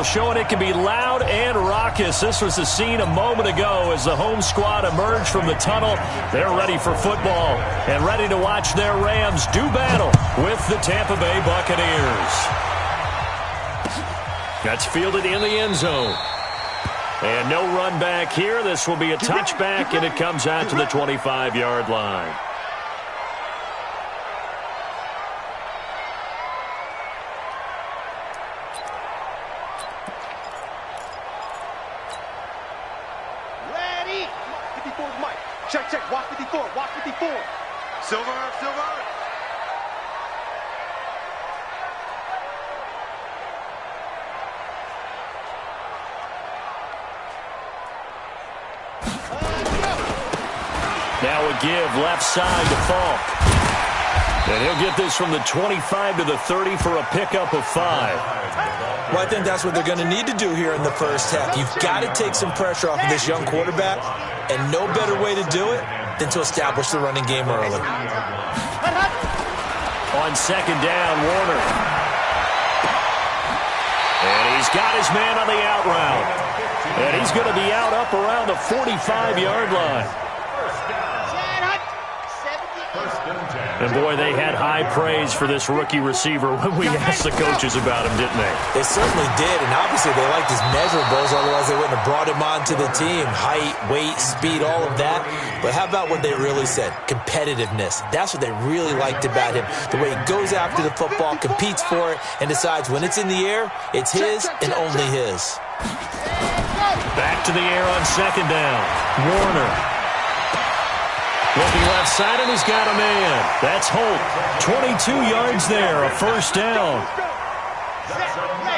Showing it can be loud and raucous. This was the scene a moment ago as the home squad emerged from the tunnel. They're ready for football and ready to watch their Rams do battle with the Tampa Bay Buccaneers. That's fielded in the end zone. And no run back here. This will be a touchback, and it comes out to the 25-yard line. Check, watch 54, watch 54. Silver. Now a give left side to Falk. And he'll get this from the 25 to the 30 for a pickup of 5. Well, I think that's what they're going to need to do here in the first half. You've got to take some pressure off of this young quarterback, and no better way to do it than to establish the running game early. On second down, Warner. And he's got his man on the out route. And he's going to be out up around the 45-yard line. And, boy, they had high praise for this rookie receiver when we asked the coaches about him, didn't they? They certainly did, and obviously they liked his measurables, otherwise they wouldn't have brought him onto the team. Height, weight, speed, all of that. But how about what they really said? Competitiveness. That's what they really liked about him. The way he goes after the football, competes for it, and decides when it's in the air, it's his and only his. Back to the air on second down. Warner. Looking left side, and he's got a man. That's Holt. 22 yards there, a first down.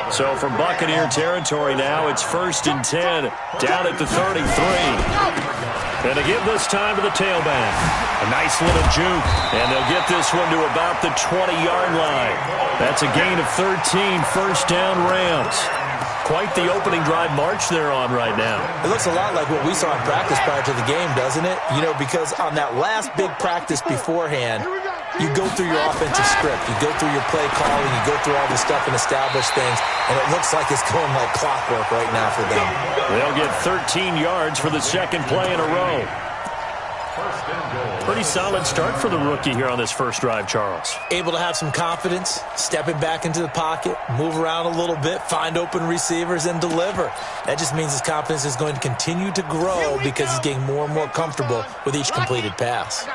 So from Buccaneer territory now, it's 1st and 10, down at the 33. And to give this time to the tailback. A nice little juke, and they'll get this one to about the 20-yard line. That's a gain of 13, first down Rams. Quite the opening drive march they're on right now. It looks a lot like what we saw in practice prior to the game, doesn't it? You know, because on that last big practice beforehand, you go through your offensive script. You go through your play calling. You go through all the stuff and establish things. And it looks like it's going like clockwork right now for them. They'll get 13 yards for the second play in a row. Pretty solid start for the rookie here on this first drive, Charles. Able to have some confidence, stepping back into the pocket, move around a little bit, find open receivers, and deliver. That just means his confidence is going to continue to grow because he's getting more and more comfortable with each completed pass.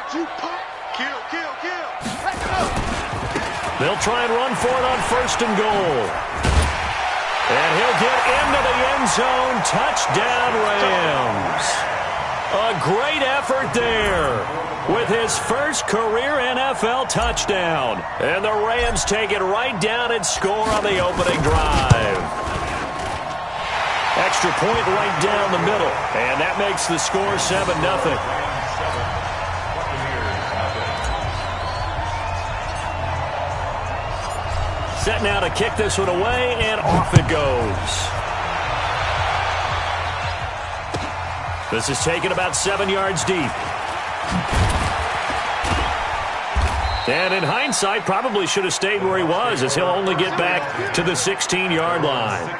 They'll try and run for it on 1st and goal. And he'll get into the end zone. Touchdown, Rams. A great effort there with his first career NFL touchdown. And the Rams take it right down and score on the opening drive. Extra point right down the middle. And that makes the score 7-0. Set now to kick this one away, and off it goes. This is taken about 7 yards deep. And in hindsight, probably should have stayed where he was, as he'll only get back to the 16-yard line.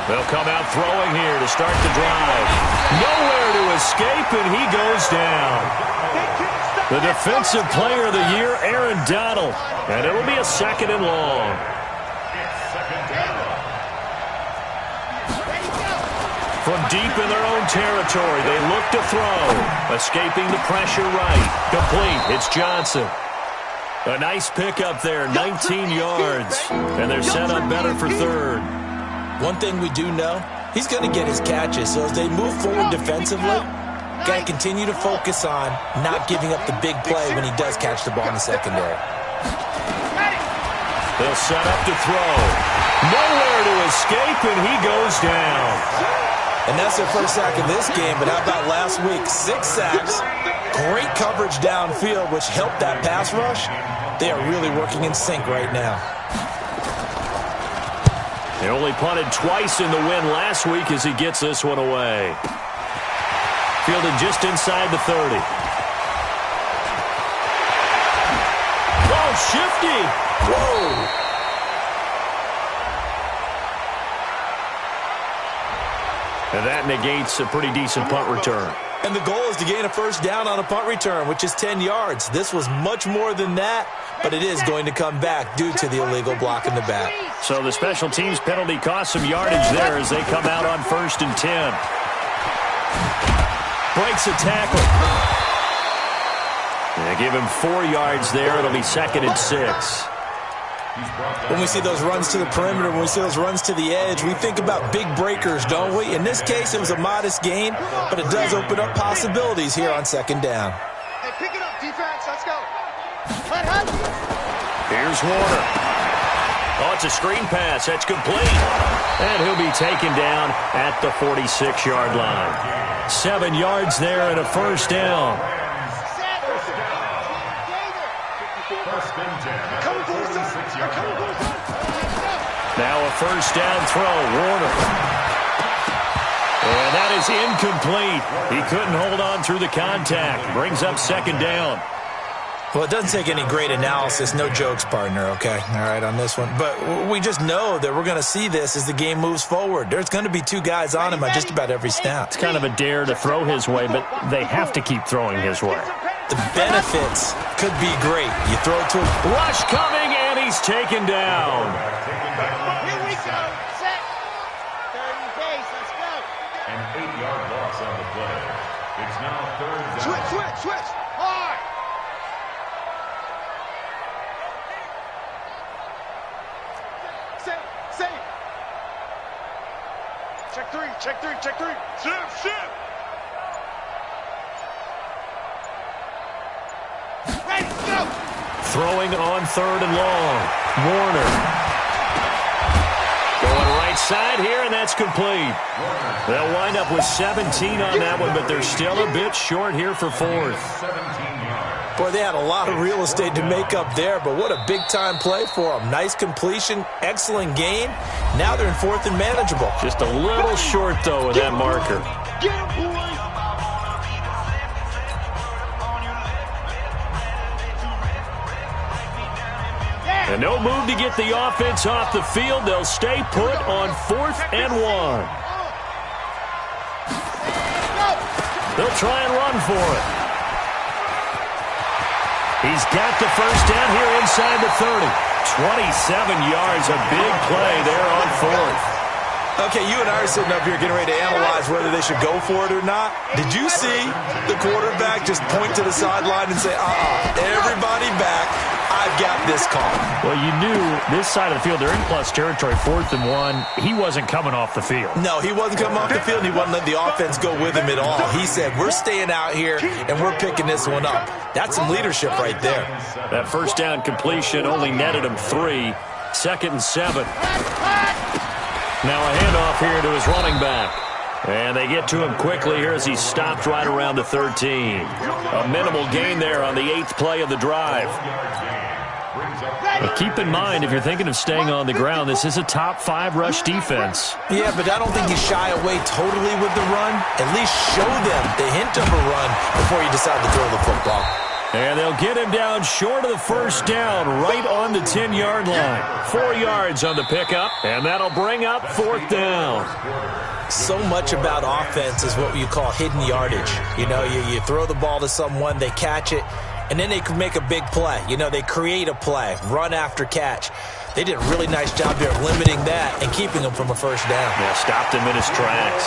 They'll come out throwing here to start the drive. Nowhere to escape, and he goes down. The defensive player of the year, Aaron Donald. And it'll be a 2nd and long. From deep in their own territory, they look to throw. Escaping the pressure right. Complete. It's Johnson. A nice pickup there, 19 yards. And they're set up better for 3rd. One thing we do know, he's going to get his catches. So as they move forward defensively, got to continue to focus on not giving up the big play when he does catch the ball in the secondary. They'll set up to throw. Nowhere to escape, and he goes down. And that's their first sack of this game, but how about last week? 6 sacks, Great coverage downfield, which helped that pass rush. They are really working in sync right now. They only punted twice in the win last week as he gets this one away. Fielded just inside the 30. Oh, shifty. Whoa. And that negates a pretty decent punt return. And the goal is to gain a first down on a punt return, which is 10 yards. This was much more than that, but it is going to come back due to the illegal block in the back. So the special teams penalty cost some yardage there as they come out on 1st and 10. Breaks a tackle. They give him 4 yards there. It'll be 2nd and 6. When we see those runs to the perimeter, when we see those runs to the edge, we think about big breakers, don't we? In this case, it was a modest gain, but it does open up possibilities here on 2nd down. Hey, pick it up, defense. Let's go. Here's Warner. Oh, it's a screen pass. That's complete. And he'll be taken down at the 46-yard line. 7 yards there and a first down. Now a first down throw, Warner. And that is incomplete. He couldn't hold on through the contact. Brings up 2nd down. Well, it doesn't take any great analysis. No jokes, partner, okay? All right, on this one. But we just know that we're going to see this as the game moves forward. There's going to be 2 guys on him at just about every snap. It's kind of a dare to throw his way, but they have to keep throwing his way. The benefits could be great. You throw it to him. Rush coming, and he's taken down. Here we go. Set. 30 pace. Let's go. An 8-yard loss on the play. It's now 3rd down. Switch. Hard. Save. Check three. Shift. Ready, go. Throwing on 3rd and long. Warner. Going right side here, and that's complete. They'll wind up with 17 on that one, but they're still a bit short here for 4th. 17 yards. Boy, they had a lot of real estate to make up there, but what a big-time play for them. Nice completion, excellent game. Now they're in 4th and manageable. Just a little short, though, with that marker. Get him, boys. And no move to get the offense off the field. They'll stay put on 4th and 1. They'll try and run for it. He's got the first down here inside the 30. 27 yards, a big play there on 4th. Okay, you and I are sitting up here getting ready to analyze whether they should go for it or not. Did you see the quarterback just point to the sideline and say, everybody back, I've got this call? Well, you knew this side of the field, they're in plus territory, 4th and 1. He wasn't coming off the field. No, he wasn't coming off the field, and he wasn't letting the offense go with him at all. He said, we're staying out here, and we're picking this one up. That's some leadership right there. That first down completion only netted him 3. 2nd and 7. Now a handoff here to his running back. And they get to him quickly here as he's stopped right around the 13. A minimal gain there on the 8th play of the drive. But keep in mind, if you're thinking of staying on the ground, this is a top 5 rush defense. Yeah, but I don't think you shy away totally with the run. At least show them the hint of a run before you decide to throw the football. And they'll get him down short of the first down, right on the 10-yard line. 4 yards on the pickup, and that'll bring up 4th down. So much about offense is what you call hidden yardage. You know, you throw the ball to someone, they catch it, and then they can make a big play. You know, they create a play, run after catch. They did a really nice job there of limiting that and keeping him from a first down. Yeah, stopped him in his tracks.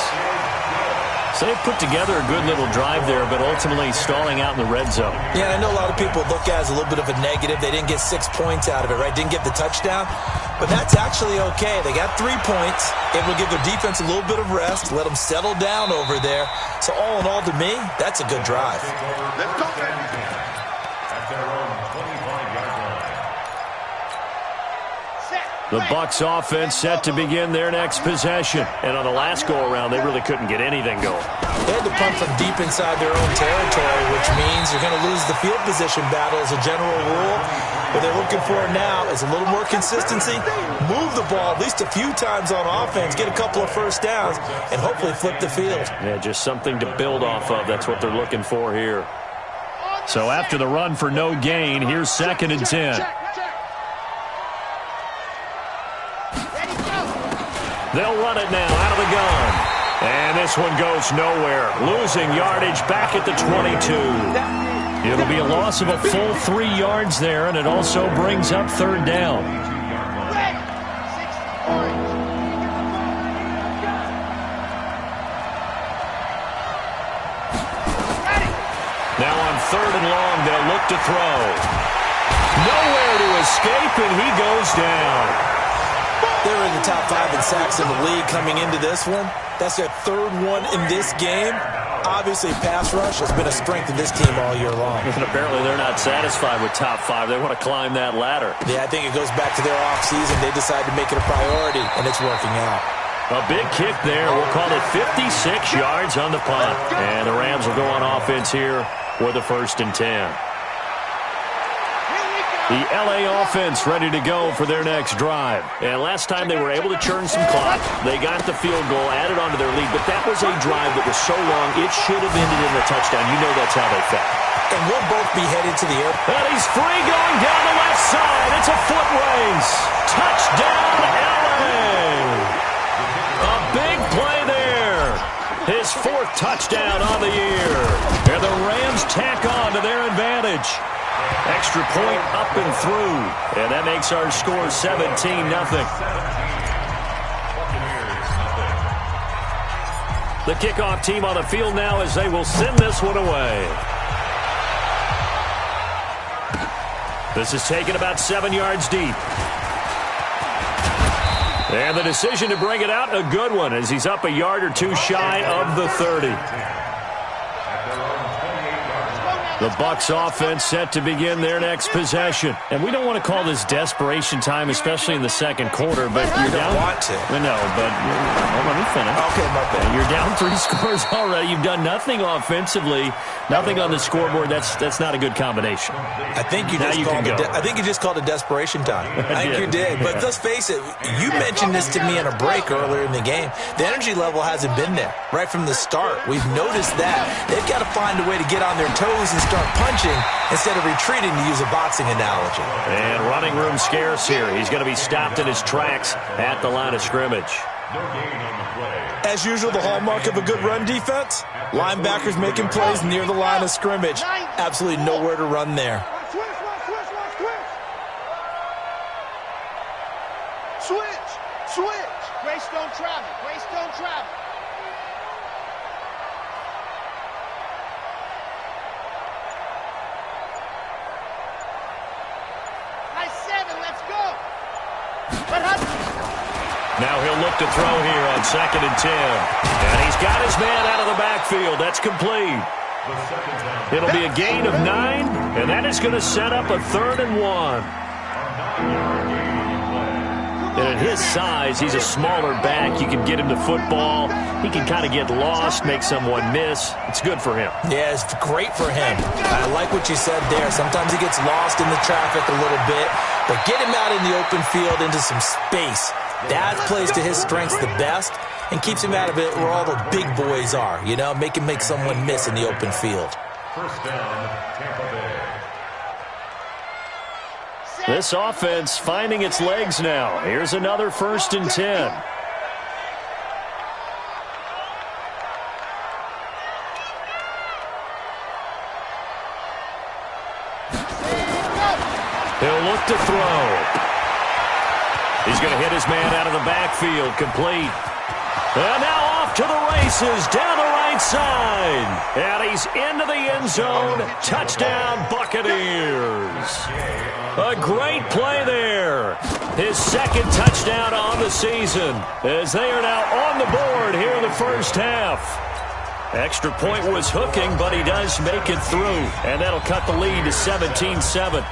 So they put together a good little drive there, but ultimately stalling out in the red zone. Yeah, I know a lot of people look at it as a little bit of a negative. They didn't get 6 points out of it, right? Didn't get the touchdown. But that's actually okay. They got 3 points. It will give their defense a little bit of rest, let them settle down over there. So all in all, to me, that's a good drive. Let's go. At their own 25-yard line. The The Bucs offense set to begin their next possession. And on the last go-around, they really couldn't get anything going. They had to punt from deep inside their own territory, which means you're going to lose the field position battle as a general rule. What they're looking for now is a little more consistency, move the ball at least a few times on offense, get a couple of first downs, and hopefully flip the field. Yeah, just something to build off of. That's what they're looking for here. So after the run for no gain, here's 2nd and 10. They'll run it now out of the gun. And this one goes nowhere. Losing yardage back at the 22. It'll be a loss of a full 3 yards there, and it also brings up 3rd down. Now on 3rd and long, they'll look to throw. Nowhere to escape, and he goes down. They were in the top 5 in sacks in the league coming into this one. That's their 3rd one in this game. Obviously, pass rush has been a strength of this team all year long. And apparently they're not satisfied with top 5. They want to climb that ladder. Yeah, I think it goes back to their offseason. They decided to make it a priority, and it's working out. A big kick there. We'll call it 56 yards on the punt. And the Rams will go on offense here with a 1st and 10. The LA offense ready to go for their next drive. And last time they were able to churn some clock. They got the field goal, added on to their lead. But that was a drive that was so long, it should have ended in a touchdown. You know that's how they felt. And we'll both be headed to the air. And he's free going down the left side. It's a foot race. Touchdown, LA. A big play there. His 4th touchdown on the year. And the Rams tack on to their advantage. Extra point up and through. And that makes our score 17-0. The kickoff team on the field now as they will send this one away. This is taken about 7 yards deep. And the decision to bring it out, a good one, as he's up a yard or 2 shy of the 30. The Bucs offense set to begin their next possession. And we don't want to call this desperation time, especially in the 2nd quarter, but you're down. You don't want to. No, but let me finish. Okay, my bad. You're down 3 scores already. You've done nothing offensively, nothing on the scoreboard. That's not a good combination. I think you just called it desperation time. I think you did. But let's face it, you mentioned this to me in a break earlier in the game. The energy level hasn't been there right from the start. We've noticed that. They've got to find a way to get on their toes and start punching instead of retreating, to use a boxing analogy. And running room scarce here. He's going to be stopped in his tracks at the line of scrimmage. As usual, the hallmark of a good run defense, linebackers making plays near the line of scrimmage. Absolutely nowhere to run there. Switch. Grace don't travel. Now he'll look to throw here on 2nd and 10. And he's got his man out of the backfield. That's complete. It'll be a gain of 9, and that is going to set up a 3rd and 1. And at his size, he's a smaller back. You can get him the football. He can kind of get lost, make someone miss. It's good for him. Yeah, it's great for him. I like what you said there. Sometimes he gets lost in the traffic a little bit, but get him out in the open field into some space. That plays to his strengths the best and keeps him out of it where all the big boys are, you know, make him make someone miss in the open field. 1st down, Tampa Bay. This offense finding its legs now. Here's another 1st and 10. He'll look to throw. He's going to hit his man out of the backfield, complete. And now off to the races, down the right side. And he's into the end zone. Touchdown, Buccaneers. A great play there. His 2nd touchdown on the season, as they are now on the board here in the 1st half. Extra point was hooking, but he does make it through. And that'll cut the lead to 17-7.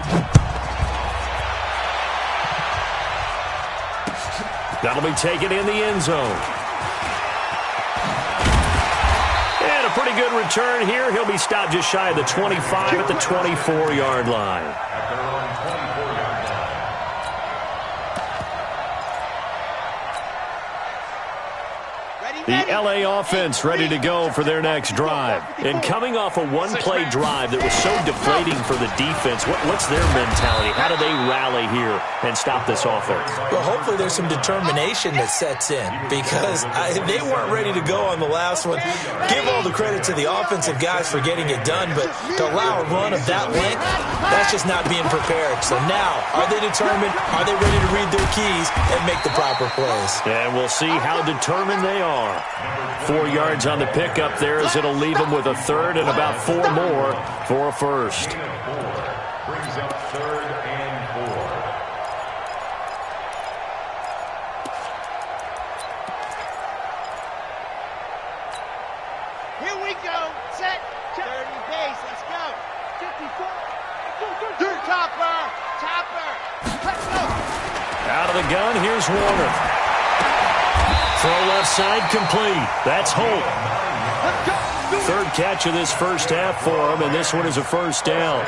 That'll be taken in the end zone. And a pretty good return here. He'll be stopped just shy of the 25 at the 24-yard line. At their own 24-yard line. The LA offense ready to go for their next drive. And coming off a one-play drive that was so deflating for the defense, what's their mentality? How do they rally here and stop this offense? Well, hopefully there's some determination that sets in because they weren't ready to go on the last one. Give all the credit to the offensive guys for getting it done, but to allow a run of that length, that's just not being prepared. So now, are they determined? Are they ready to read their keys and make the proper plays? And we'll see how determined they are. 4 yards on the pickup there as it'll leave them with a third and about 4 more for a first. Brings up 3rd and 4. Here we go. Set. 30 pace. Let's go. 54. Topper. Let's go. Out of the gun, here's Warner. Throw left side complete. That's Holt. Third catch of this first half for him, and this one is a first down.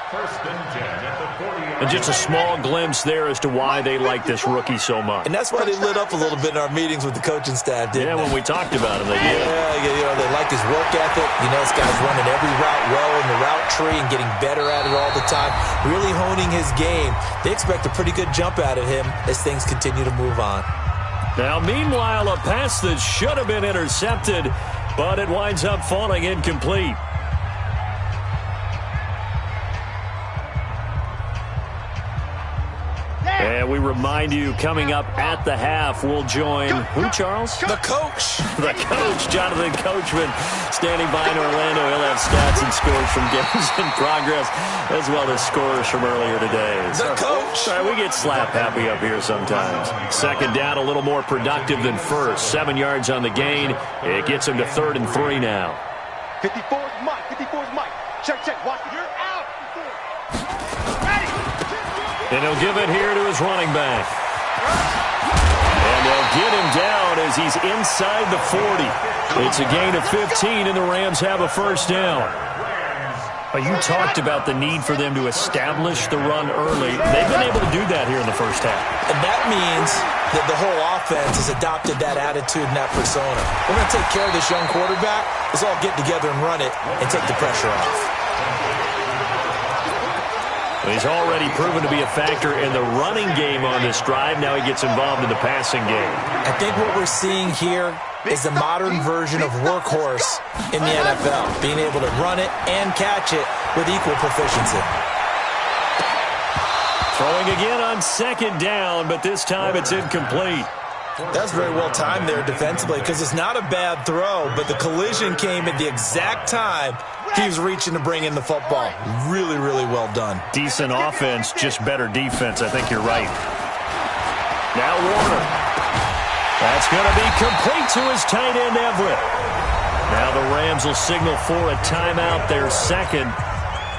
1st and 10 at the 40-yard line. And just a small glimpse there as to why they like this rookie so much. And that's why they lit up a little bit in our meetings with the coaching staff, didn't they? When we talked about him, they did. Yeah, they like his work ethic. This guy's running every route well in the route tree and getting better at it all the time, really honing his game. They expect a pretty good jump out of him as things continue to move on. Now, meanwhile, a pass that should have been intercepted, but it winds up falling incomplete. And we remind you, coming up at the half, we'll join who, Charles? The coach. The coach, Jonathan Coachman, standing by in Orlando. He'll have stats and scores from games in progress, as well as scores from earlier today. The coach. Sorry, we get slap happy up here sometimes. Second down, a little more productive than first. 7 yards on the gain. It gets him to 3rd and 3 now. 54's Mike. 54's Mike. Check. Watch. You're out. And he'll give it here to his running back. And they'll get him down as he's inside the 40. It's a gain of 15, and the Rams have a first down. You talked about the need for them to establish the run early. They've been able to do that here in the first half. And that means that the whole offense has adopted that attitude and that persona. We're going to take care of this young quarterback. Let's all get together and run it and take the pressure off. He's already proven to be a factor in the running game on this drive. Now he gets involved in the passing game. I think what we're seeing here is a modern version of workhorse in the NFL, being able to run it and catch it with equal proficiency. Throwing again on second down, but this time it's incomplete. That's very well timed there defensively because it's not a bad throw, but the collision came at the exact time he was reaching to bring in the football. Really, really well done. Decent offense, just better defense. I think you're right. Now Warner. That's going to be complete to his tight end, Everett. Now the Rams will signal for a timeout, their second,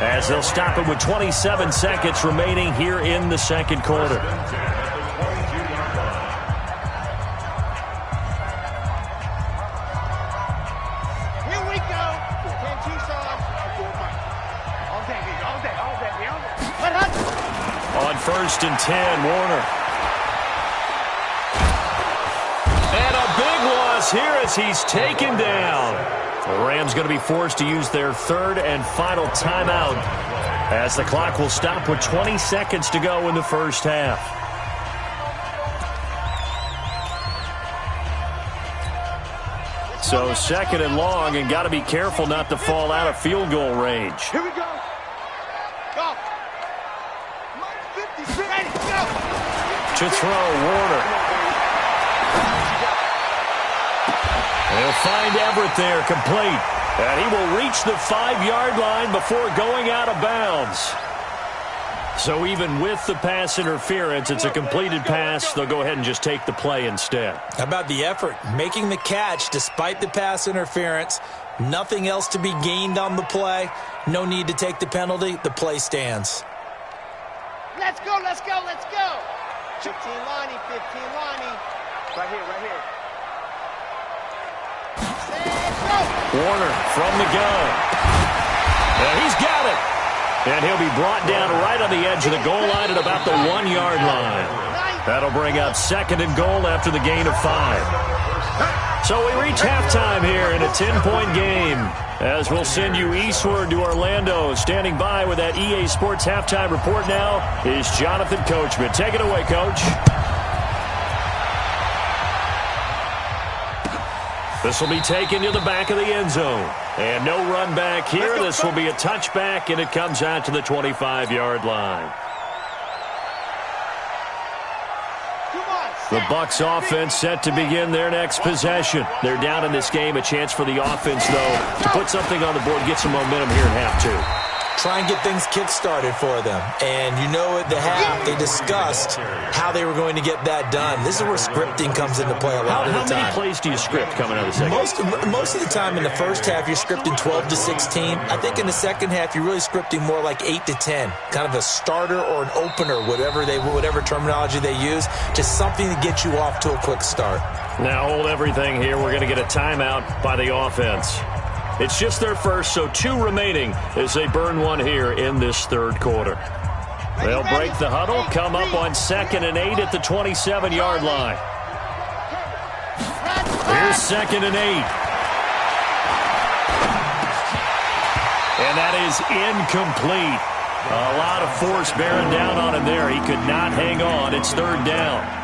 as they'll stop it with 27 seconds remaining here in the second quarter. On 1st and 10, Warner. And a big loss here as he's taken down. The Rams going to be forced to use their 3rd and final timeout as the clock will stop with 20 seconds to go in the first half. So 2nd and long, and got to be careful not to fall out of field goal range. Here we go. Go. Ready, go. To throw, Warner. They'll find Everett there, complete. And he will reach the 5-yard line before going out of bounds. So even with the pass interference, it's a completed pass. They'll go ahead and just take the play instead. How about the effort? Making the catch despite the pass interference. Nothing else to be gained on the play. No need to take the penalty. The play stands. Let's go, let's go, let's go. 15 Lonnie, 15 Lonnie. Right here. Warner from the gun. And he's got it. And he'll be brought down right on the edge of the goal line at about the 1-yard line. That'll bring up 2nd and goal after the gain of 5. So we reach halftime here in a 10-point game. As we'll send you eastward to Orlando. Standing by with that EA Sports halftime report now is Jonathan Coachman. Take it away, Coach. This will be taken to the back of the end zone. And no run back here. This will be a touchback, and it comes out to the 25-yard line. The Bucs offense set to begin their next possession. They're down in this game. A chance for the offense, though, to put something on the board, get some momentum here in half 2. Try and get things kick-started for them. And you know at the half, they discussed how they were going to get that done. This is where scripting comes into play a lot of the time. How many plays do you script coming out of the second? Most of the time in the first half, you're scripting 12 to 16. I think in the second half, you're really scripting more like 8 to 10. Kind of a starter or an opener, whatever terminology they use. Just something to get you off to a quick start. Now hold everything here. We're going to get a timeout by the offense. It's just their first, so 2 remaining as they burn one here in this third quarter. They'll break the huddle, come up on 2nd and 8 at the 27-yard line. Here's 2nd and 8. And that is incomplete. A lot of force bearing down on him there. He could not hang on. It's 3rd down.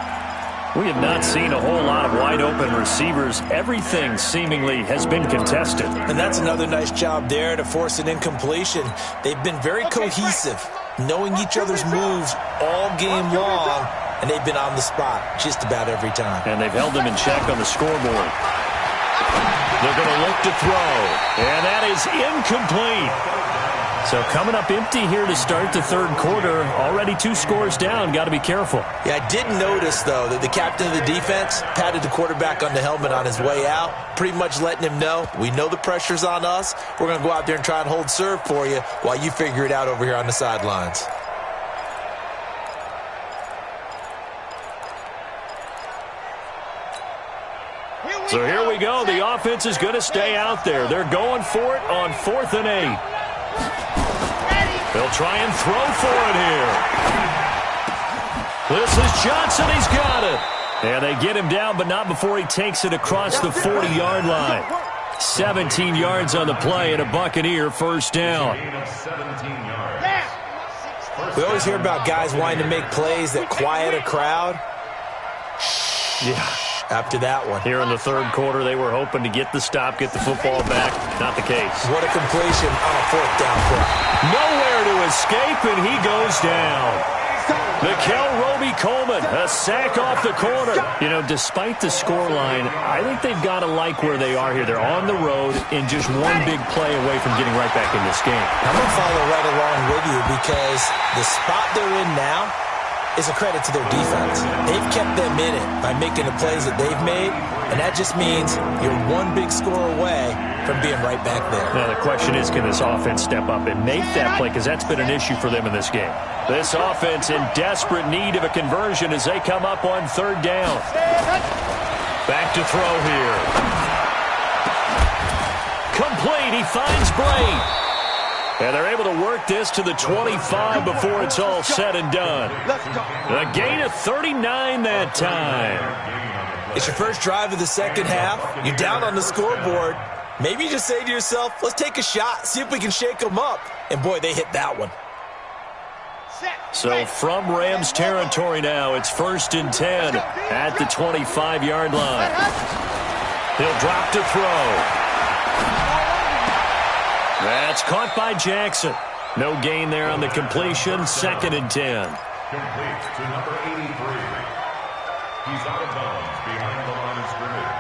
We have not seen a whole lot of wide-open receivers. Everything seemingly has been contested. And that's another nice job there to force an incompletion. They've been very cohesive, knowing each other's moves all game long, and they've been on the spot just about every time. And they've held them in check on the scoreboard. They're going to look to throw, and that is incomplete. So coming up empty here to start the third quarter. Already 2 scores down. Got to be careful. Yeah, I did notice, though, that the captain of the defense patted the quarterback on the helmet on his way out, pretty much letting him know, we know the pressure's on us. We're going to go out there and try and hold serve for you while you figure it out over here on the sidelines. So here we go. The offense is going to stay out there. They're going for it on 4th and 8. They'll try and throw for it here. This is Johnson. He's got it. And they get him down, but not before he takes it across the 40-yard line. 17 yards on the play and a Buccaneer first down. We always hear about guys wanting to make plays that quiet a crowd. Yeah. After that one. Here in the third quarter, they were hoping to get the stop, get the football back. Not the case. What a completion on a 4th down play. Nowhere to escape, and he goes down. Mikel Roby-Coleman, a sack off the corner. You know, despite the scoreline, I think they've got to like where they are here. They're on the road and just one big play away from getting right back in this game. I'm going to follow right along with you because the spot they're in now is a credit to their defense. They've kept them in it by making the plays that they've made, and that just means you're one big score away from being right back there. Now the question is, can this offense step up and make that play? Because that's been an issue for them in this game. This offense in desperate need of a conversion as they come up on 3rd down. Back to throw here. Complete. He finds Bray. And they're able to work this to the 25 before it's all said and done. A gain of 39 that time. It's your first drive of the second half. You're down on the scoreboard. Maybe you just say to yourself, let's take a shot, see if we can shake them up. And, boy, they hit that one. So from Rams territory now, it's 1st and 10 at the 25-yard line. He'll drop to throw. That's caught by Jackson. No gain there on the completion. 2nd and 10. Complete to number 83. He's out of bounds behind the line of scrimmage.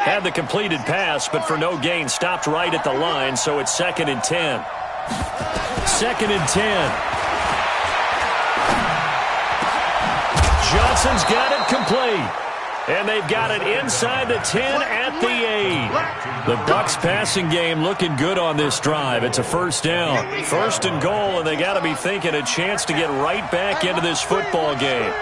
Had the completed pass, but for no gain, stopped right at the line, so it's 2nd and 10. 2nd and 10. Johnson's got it complete. And they've got it inside the 10 at the 8. The Bucs passing game looking good on this drive. It's a first down. First and goal, and they got to be thinking a chance to get right back into this football game.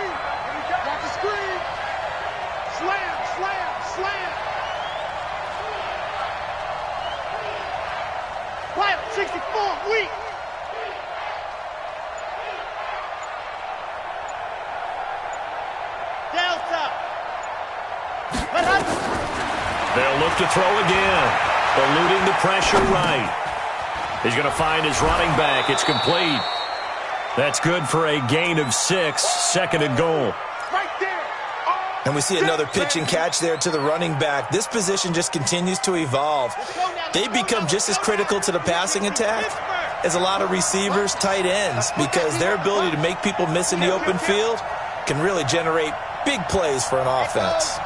They'll look to throw again. Eluding the pressure right. He's going to find his running back. It's complete. That's good for a gain of 6. Second and goal. And we see another pitch and catch there to the running back. This position just continues to evolve. They become just as critical to the passing attack as a lot of receivers, tight ends, because their ability to make people miss in the open field can really generate big plays for an offense.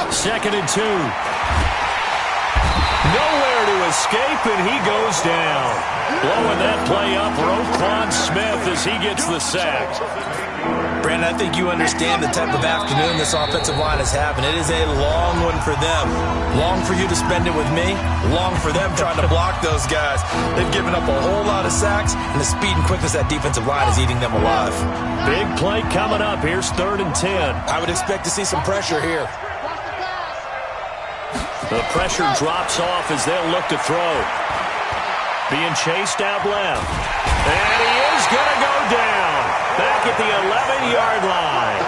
Second and 2. Nowhere to escape, and he goes down. Blowing that play up, Roquan Smith as he gets the sack. Brandon, I think you understand the type of afternoon this offensive line is having. It is a long one for them. Long for you to spend it with me. Long for them trying to block those guys. They've given up a whole lot of sacks, and the speed and quickness of that defensive line is eating them alive. Big play coming up. Here's 3rd and 10. I would expect to see some pressure here. The pressure drops off as they'll look to throw. Being chased out left. And he is going to go down. Back at the 11-yard line.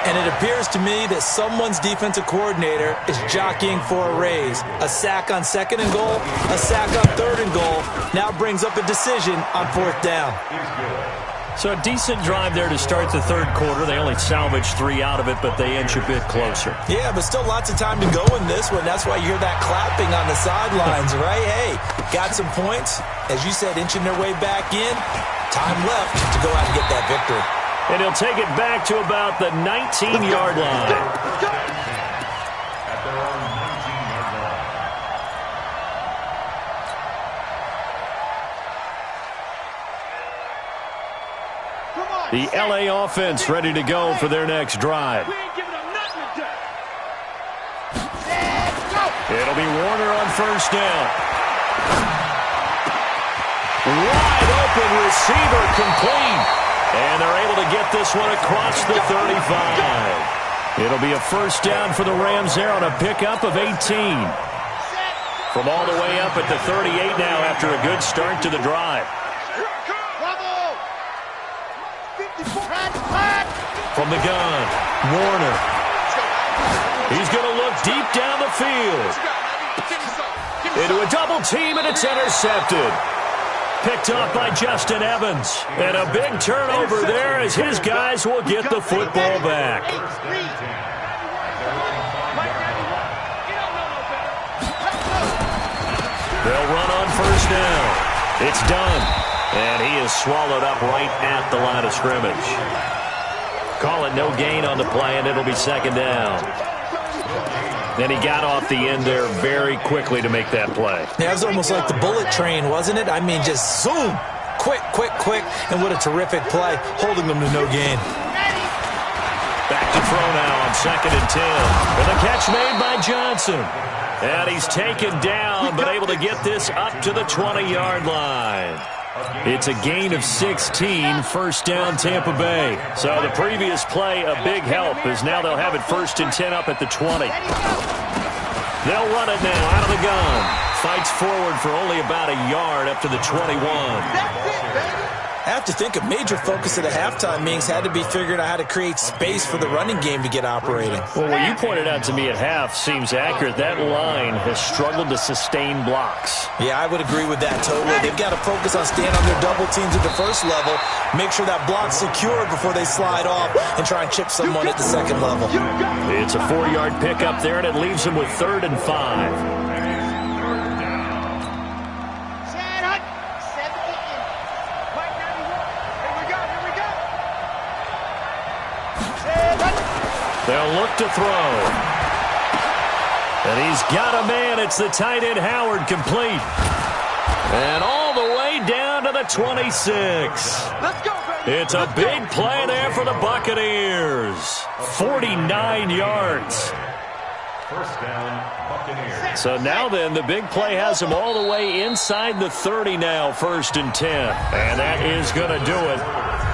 And it appears to me that someone's defensive coordinator is jockeying for a raise. A sack on 2nd and goal, a sack on 3rd and goal. Now brings up a decision on 4th down. So a decent drive there to start the 3rd quarter. They only salvaged 3 out of it, but they inch a bit closer. Yeah, but still lots of time to go in this one. That's why you hear that clapping on the sidelines, right? Hey, got some points. As you said, inching their way back in. Time left to go out and get that victory. And he'll take it back to about the 19-yard line. At their own 19-yard line. The LA offense ready to go for their next drive. It'll be Warner on first down. Wide open receiver complete. And they're able to get this one across the 35. It'll be a first down for the Rams there on a pickup of 18. From all the way up at the 38 now after a good start to the drive. From the gun, Warner. He's going to look deep down the field. Into a double team, and it's intercepted. Picked off by Justin Evans. And a big turnover there as his guys will get the football back. They'll run on first down. It's done. And he is swallowed up right at the line of scrimmage. Call it no gain on the play, and it'll be second down. Then he got off the end there very quickly to make that play. Yeah, it was almost like the bullet train, wasn't it? I mean, just zoom. Quick, quick, quick. And what a terrific play, holding them to no gain. Back to throw now on 2nd and 10. And the catch made by Johnson. And he's taken down, but able to get this up to the 20-yard line. It's a gain of 16, first down Tampa Bay. So the previous play, a big help, as now they'll have it 1st and 10 up at the 20. They'll run it now out of the gun. Fights forward for only about a yard up to the 21. I have to think a major focus of the halftime meetings had to be figuring out how to create space for the running game to get operating. Well, what you pointed out to me at half seems accurate. That line has struggled to sustain blocks. Yeah, I would agree with that totally. They've got to focus on staying on their double teams at the first level, make sure that block's secure before they slide off and try and chip someone at the second level. It's a 4-yard pickup there, and it leaves them with 3rd and 5. They'll look to throw. And he's got a man. It's the tight end Howard, complete. And all the way down to the 26. Let's go, baby. It's a big play there for the Buccaneers. 49 yards. First down, Buccaneers. So now then, the big play has them all the way inside the 30 now, 1st and 10. And that is going to do it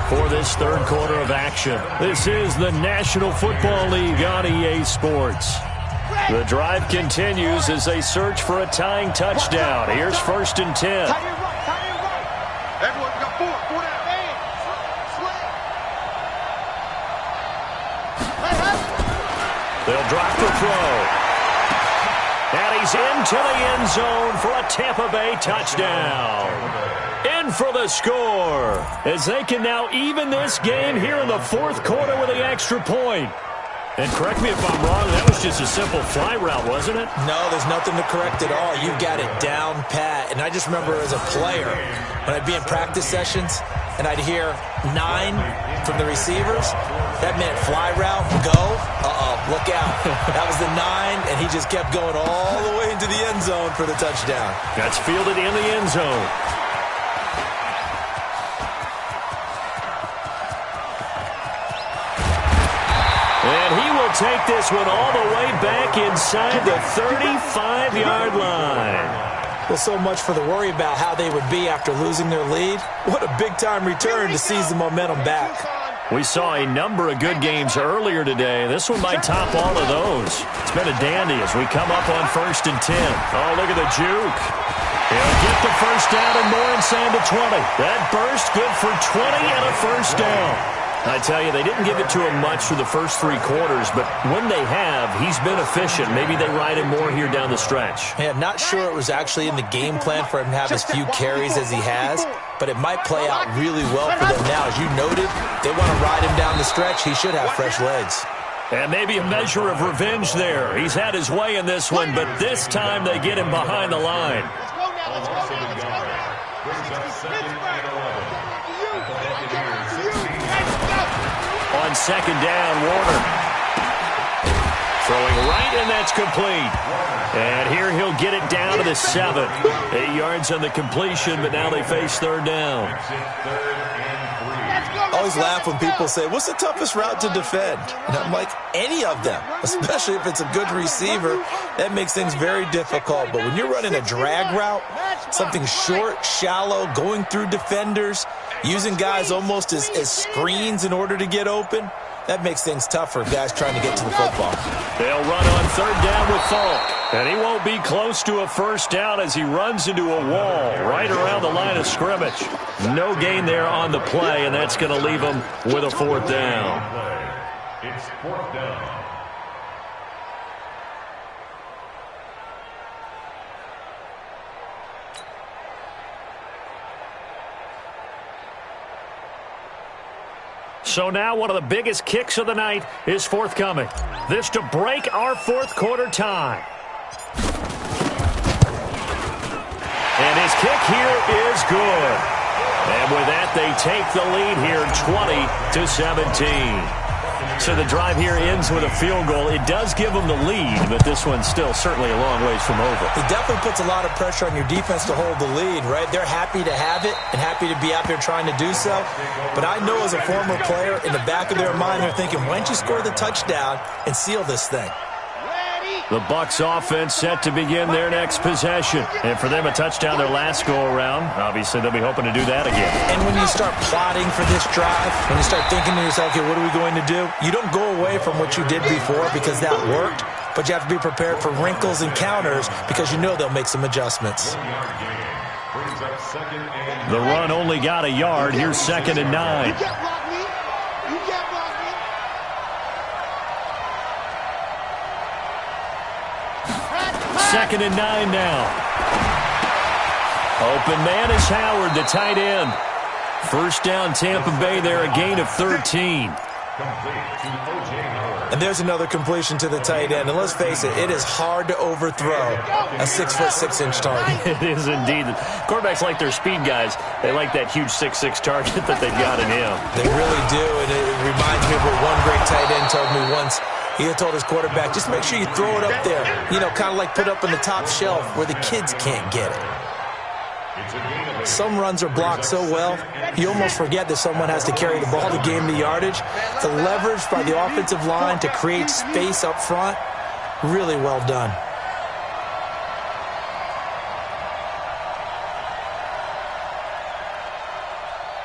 for this third quarter of action. This is the National Football League on EA Sports. The drive continues as they search for a tying touchdown. Here's 1st and 10. Everyone got four down. They'll drop the throw. And he's into the end zone for a Tampa Bay touchdown. In for the score, as they can now even this game here in the fourth quarter with the extra point. And correct me if I'm wrong, that was just a simple fly route, wasn't it? No, there's nothing to correct at all. You've got it down pat. And I just remember as a player, when I'd be in practice sessions and I'd hear 9 from the receivers, that meant fly route, go, look out. That was the 9, and he just kept going all the way into the end zone for the touchdown. That's fielded in the end zone. And he will take this one all the way back inside the 35-yard line. Well, so much for the worry about how they would be after losing their lead. What a big-time return to seize the momentum back. We saw a number of good games earlier today. This one might top all of those. It's been a dandy as we come up on 1st and 10. Oh, look at the juke. He'll get the first down and more inside the 20. That burst good for 20 and a first down. I tell you, they didn't give it to him much through the first 3 quarters, but when they have, he's been efficient. Maybe they ride him more here down the stretch. Yeah, not sure it was actually in the game plan for him to have as few carries as he has, but it might play out really well for them now. As you noted, they want to ride him down the stretch. He should have fresh legs. And maybe a measure of revenge there. He's had his way in this one, but this time they get him behind the line. Let's go now. Brings up 2nd and 11. On 2nd down, Warner. Throwing right, and that's complete. And here he'll get it down to the 7. 8 yards on the completion, but now they face 3rd down. I always laugh when people say, what's the toughest route to defend? And I'm like, any of them, especially if it's a good receiver. That makes things very difficult. But when you're running a drag route, something short, shallow, going through defenders, using guys almost as screens in order to get open, that makes things tough for guys trying to get to the football. They'll run on 3rd down with Falk. And he won't be close to a first down as he runs into a wall right around the line of scrimmage. No gain there on the play, and that's going to leave him with a 4th down. It's 4th down. So now one of the biggest kicks of the night is forthcoming. This to break our fourth quarter tie. And his kick here is good. And with that, they take the lead here 20-17. So the drive here ends with a field goal. It does give them the lead, but this one's still certainly a long ways from over. It definitely puts a lot of pressure on your defense to hold the lead, right? They're happy to have it and happy to be out there trying to do so. But I know as a former player, in the back of their mind, they're thinking, why don't you score the touchdown and seal this thing? The Bucs offense set to begin their next possession. And for them, a touchdown their last go-around. Obviously, they'll be hoping to do that again. And when you start plotting for this drive, when you start thinking to yourself, okay, what are we going to do? You don't go away from what you did before because that worked, but you have to be prepared for wrinkles and counters because you know they'll make some adjustments. The run only got a yard. Here's 2nd and 9. 2nd and 9 now. Open man is Howard, the tight end. First down, Tampa Bay there, a gain of 13. And there's another completion to the tight end. And let's face it, it is hard to overthrow a 6'6" target. It is indeed. Quarterbacks like their speed guys. They like that huge 6'6" target that they've got in him. They really do, and it reminds me of what one great tight end told me once. He had told his quarterback, just make sure you throw it up there. You know, kind of like put up on the top shelf where the kids can't get it. It's a gain of Some runs are blocked so well, you almost forget that someone has to carry the ball to gain the yardage. The leverage by the offensive line to create space up front, really well done.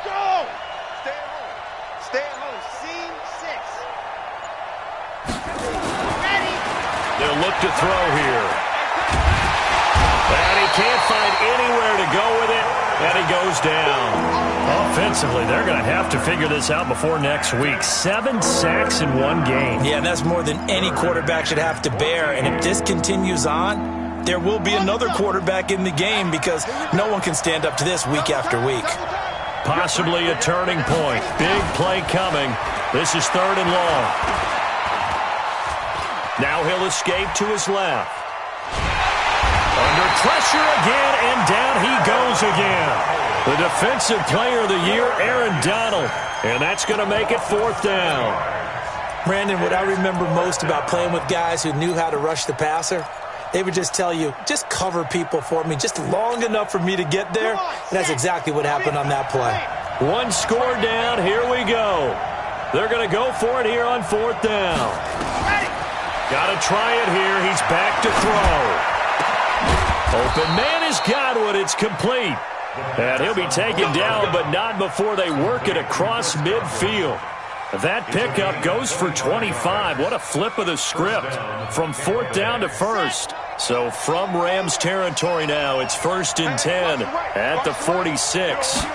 Go! Stay at home. Stay at home. Seam 6. Ready? They'll look to throw here. And he can't find anywhere to go with it, and he goes down. Offensively, they're going to have to figure this out before next week. 7 sacks in one game. Yeah, and that's more than any quarterback should have to bear. And if this continues on, there will be another quarterback in the game because no one can stand up to this week after week. Possibly a turning point. Big play coming. This is 3rd and long. Now he'll escape to his left. Under pressure again, and down he goes again. The defensive player of the year, Aaron Donald. And that's going to make it 4th down. Brandon, what I remember most about playing with guys who knew how to rush the passer, they would just tell you, just cover people for me, just long enough for me to get there. And that's exactly what happened on that play. 1 score down. Here we go. They're going to go for it here on 4th down. Got to try it here. He's back to throw. Open man has got one. It's complete. And he'll be taken down, but not before they work it across midfield. That pickup goes for 25. What a flip of the script from 4th down to 1st. So from Rams territory now, it's 1st and 10 at the 46.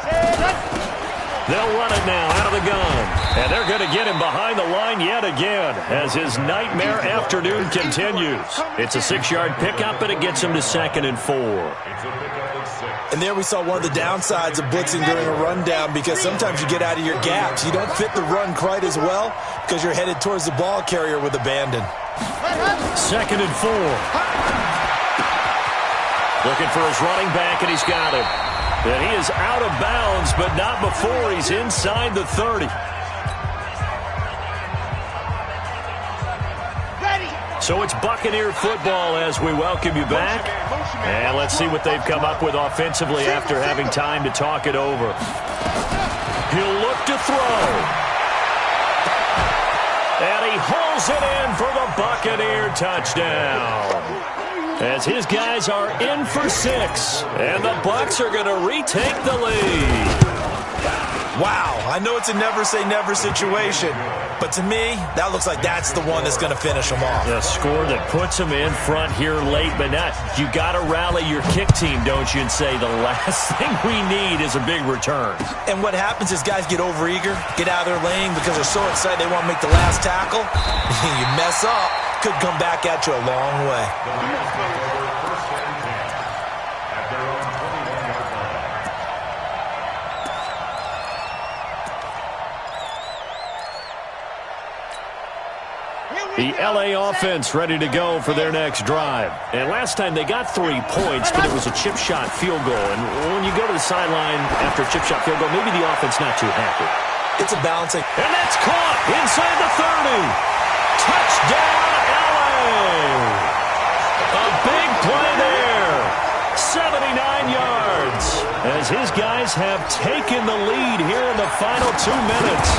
They'll run it now out of the gun. And they're going to get him behind the line yet again as his nightmare afternoon continues. It's a 6-yard pickup, and it gets him to 2nd and 4. And there we saw one of the downsides of blitzing during a rundown because sometimes you get out of your gaps. You don't fit the run quite as well because you're headed towards the ball carrier with abandon. 2nd and 4. Looking for his running back, and he's got him. And he is out of bounds, but not before he's inside the 30. So it's Buccaneer football as we welcome you back. And let's see what they've come up with offensively after having time to talk it over. He'll look to throw. And he hauls it in for the Buccaneer touchdown. As his guys are in for 6. And the Bucs are going to retake the lead. Wow, I know it's a never-say-never situation, but to me, that looks like that's the one that's going to finish them off. A score that puts them in front here late, but not. You got to rally your kick team, don't you, and say the last thing we need is a big return. And what happens is guys get overeager, get out of their lane because they're so excited they want to make the last tackle. You mess up, could come back at you a long way. The LA offense ready to go for their next drive. And last time they got 3 points, but it was a chip shot field goal. And when you go to the sideline after a chip shot field goal, maybe the offense not too happy. It's a balancing. And that's caught inside the 30. Touchdown, LA. A big play there. 79 yards. As his guys have taken the lead here in the final 2 minutes.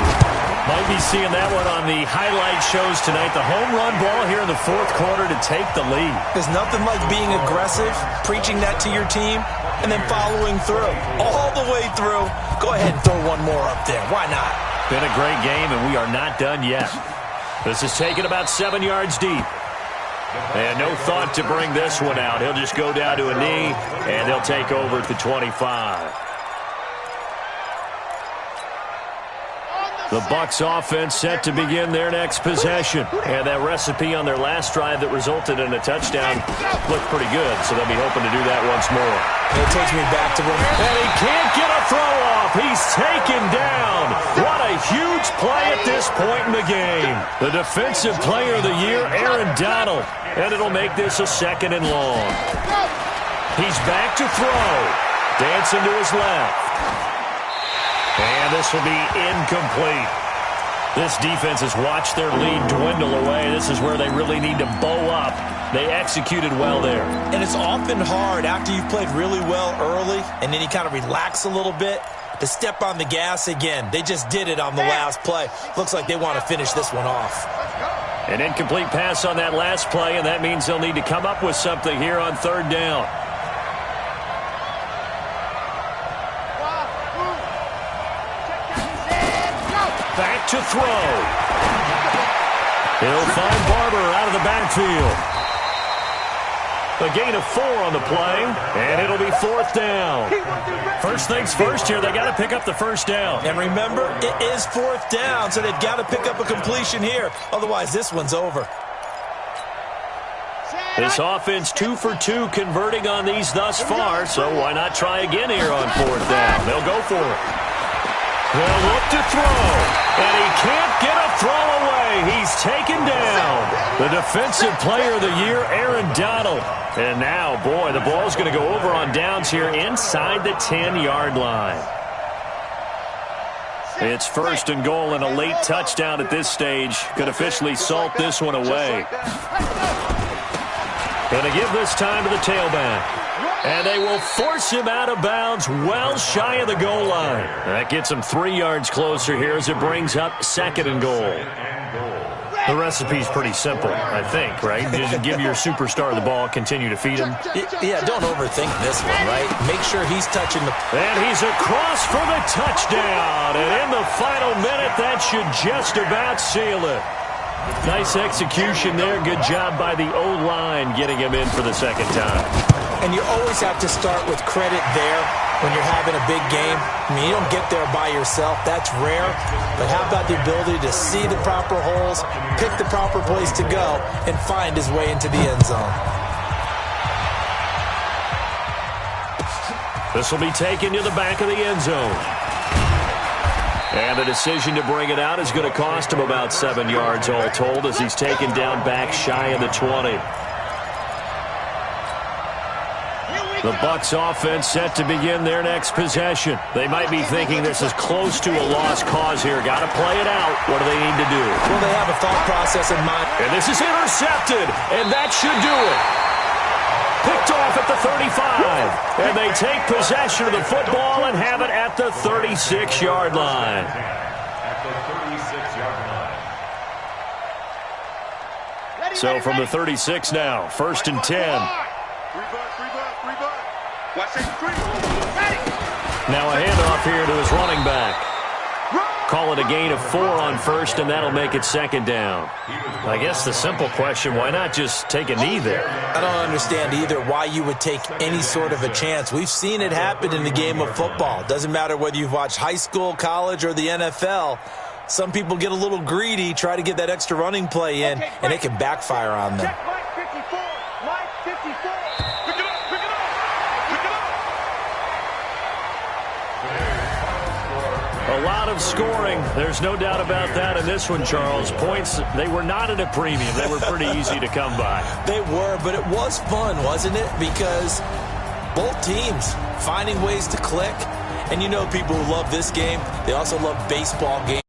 Might be seeing that one on the highlight shows tonight. The home run ball here in the 4th quarter to take the lead. There's nothing like being aggressive, preaching that to your team, and then following through. All the way through. Go ahead and throw one more up there. Why not? Been a great game, and we are not done yet. This is taken about 7 yards deep. And no thought to bring this one out. He'll just go down to a knee, and they'll take over at the 25. The Bucs offense set to begin their next possession. And that recipe on their last drive that resulted in a touchdown looked pretty good, so they'll be hoping to do that once more. It takes me back to when... And he can't get a throw off. He's taken down. What a huge play at this point in the game. The defensive player of the year, Aaron Donald. And it'll make this a 2nd and long. He's back to throw. Dancing to his left. And this will be incomplete. This defense has watched their lead dwindle away. This is where they really need to bow up. They executed well there. And it's often hard after you've played really well early and then you kind of relax a little bit to step on the gas again. They just did it on the last play. Looks like they want to finish this one off. An incomplete pass on that last play, and that means they'll need to come up with something here on third down. Back to throw. He'll find Barber out of the backfield. A gain of 4 on the play, and it'll be fourth down. First things first here, they got to pick up the first down. And remember, it is fourth down, so they've got to pick up a completion here. Otherwise, this one's over. This offense 2 for 2 converting on these thus far, so why not try again here on fourth down? They'll go for it. They'll look to throw, and he can't get a throw away. He's taken down. The Defensive Player of the Year, Aaron Donald. And now, boy, the ball's going to go over on downs here inside the 10-yard line. It's first and goal, and a late touchdown at this stage could officially salt this one away. Going to give this time to the tailback. And they will force him out of bounds well shy of the goal line. That gets him 3 yards closer here as it brings up second and goal. The recipe's pretty simple, I think, right? Just give your superstar the ball, continue to feed him. Yeah, don't overthink this one, right? Make sure he's touching the... And he's across for the touchdown. And in the final minute, that should just about seal it. Nice execution there. Good job by the O-line getting him in for the second time. And you always have to start with credit there when you're having a big game. I mean, you don't get there by yourself. That's rare. But how about the ability to see the proper holes, pick the proper place to go, and find his way into the end zone? This will be taken to the back of the end zone. And the decision to bring it out is going to cost him about 7 yards all told as he's taken down back shy of the 20. The Bucs offense set to begin their next possession. They might be thinking this is close to a lost cause here. Got to play it out. What do they need to do? Well, they have a thought process in mind. And this is intercepted, and that should do it. Picked off at the 35. And they take possession of the football and have it at the 36-yard line. At the 36-yard line. So from the 36 now, first and 10. Now a handoff here to his running back. Call it a gain of 4 on first, and that'll make it second down. I guess the simple question, why not just take a knee there? I don't understand either why you would take any sort of a chance. We've seen it happen in the game of football. Doesn't matter whether you've watched high school, college, or the NFL. Some people get a little greedy, try to get that extra running play in, and it can backfire on them. A lot of scoring. There's no doubt about that in this one, Charles. Points, they were not at a premium. They were pretty easy to come by. They were, but it was fun, wasn't it? Because both teams finding ways to click. And you know people who love this game, they also love baseball games.